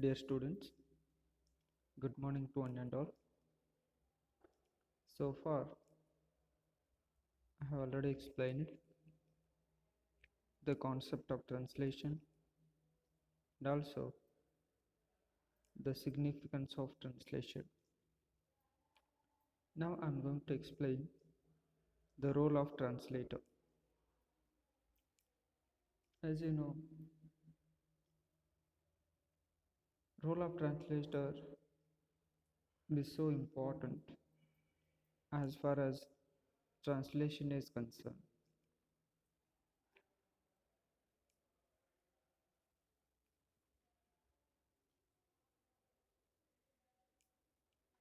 Dear students, good morning to one and all. So far, I have already explained the concept of translation and also the significance of translation. Now I'm going to explain the role of translator. As you know, role of translator is so important as far as translation is concerned.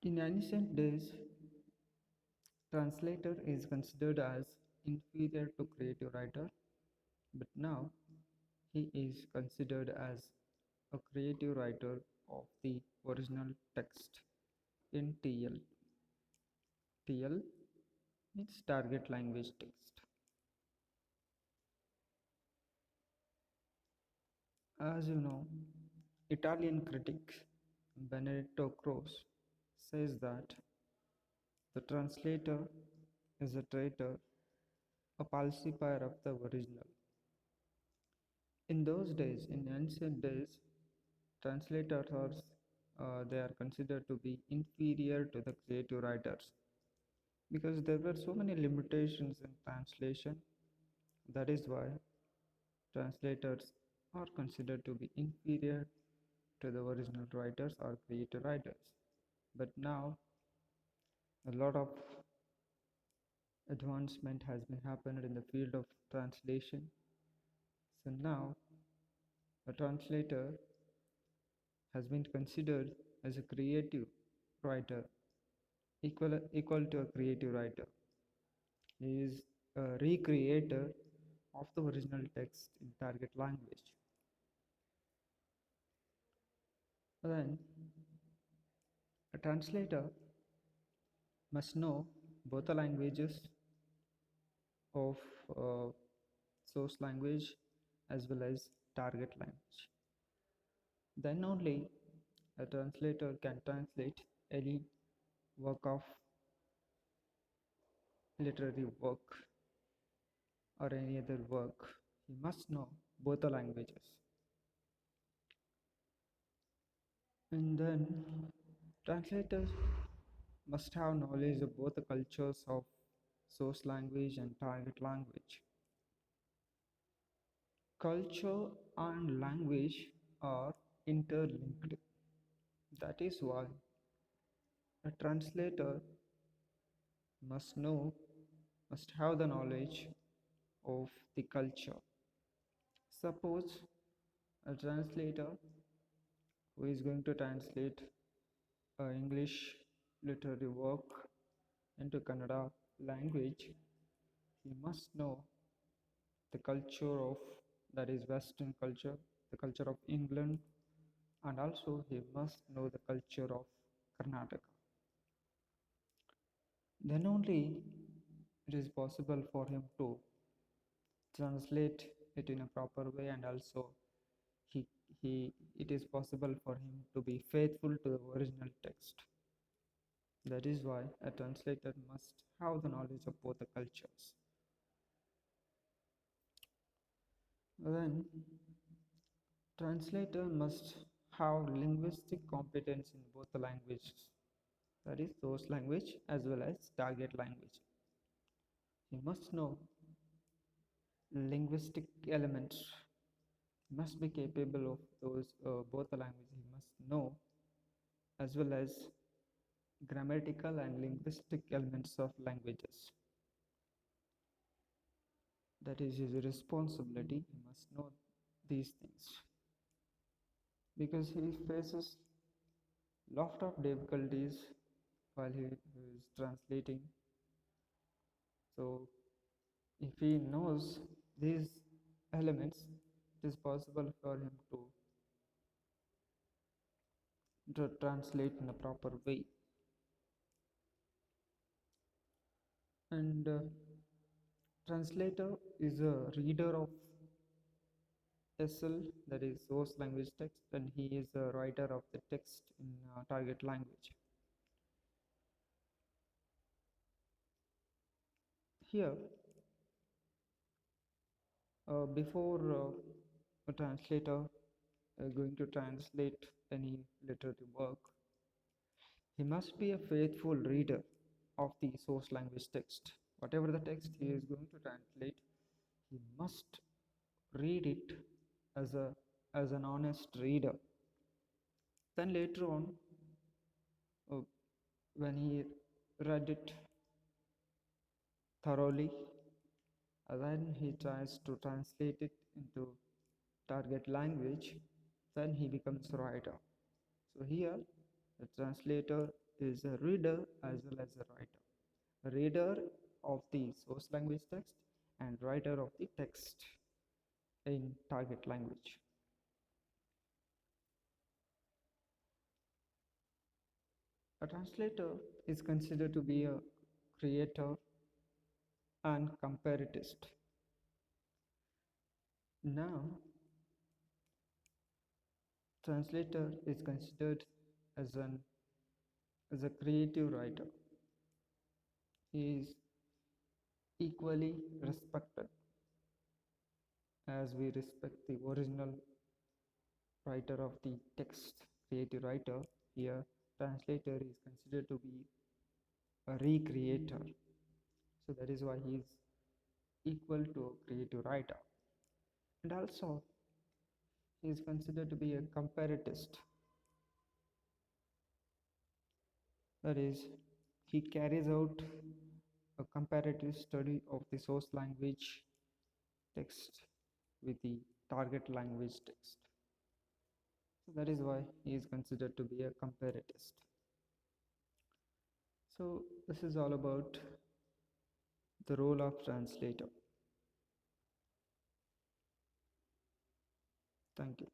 In ancient days, translator is considered as inferior to creative writer, but now he is considered as a creative writer of the original text in TL. TL means target language text. As you know, Italian critic Benedetto Croce says that the translator is a traitor, a falsifier of the original. In those days, in ancient days, translators are they are considered to be inferior to the creative writers because there were so many limitations in translation. That is why translators are considered to be inferior to the original writers or creative writers. But now a lot of advancement has been happened in the field of translation. So now a translator has been considered as a creative writer, equal to a creative writer. He is a recreator of the original text in target language. Then a translator must know both the languages of uh, source language as well as target language. Then only a translator can translate any work of literary work or any other work. He must know both the languages. And then translators must have knowledge of both the cultures of source language and target language. Culture and language are interlinked. That is why a translator must know, must have the knowledge of the culture. Suppose a translator who is going to translate English literary work into Kannada language, he must know the culture of that is Western culture, the culture of England, and also he must know the culture of Karnataka. Then only it is possible for him to translate it in a proper way, and also he he it is possible for him to be faithful to the original text. That is why a translator must have the knowledge of both the cultures. Then translator must have linguistic competence in both the languages, that is source language as well as target language. He must know linguistic elements, must be capable of those both the languages. He must know as well as grammatical and linguistic elements of languages. That is his responsibility. He must know these things because he faces lot of difficulties while he is translating. So if he knows these elements, it is possible for him to translate in a proper way. And translator is a reader of SL, that is source language text, and he is a writer of the text in target language. Here, before a translator going to translate any literary work, he must be a faithful reader of the source language text. Whatever the text he is going to translate, he must read it as a as an honest reader. Then later on, uh, when he read it thoroughly, then he tries to translate it into target language, then he becomes a writer. So here, the translator is a reader as well as a writer. A reader of the source language text and writer of the text in target language. A translator is considered to be a creator and comparatist. Now, translator is considered as an as a creative writer. He is equally respected as we respect the original writer of the text, creative writer. Here, translator is considered to be a recreator. So that is why he is equal to a creative writer. And also, he is considered to be a comparatist. That is, he carries out a comparative study of the source language text with the target language text. So that is why he is considered to be a comparatist. So this is all about the role of translator. Thank you.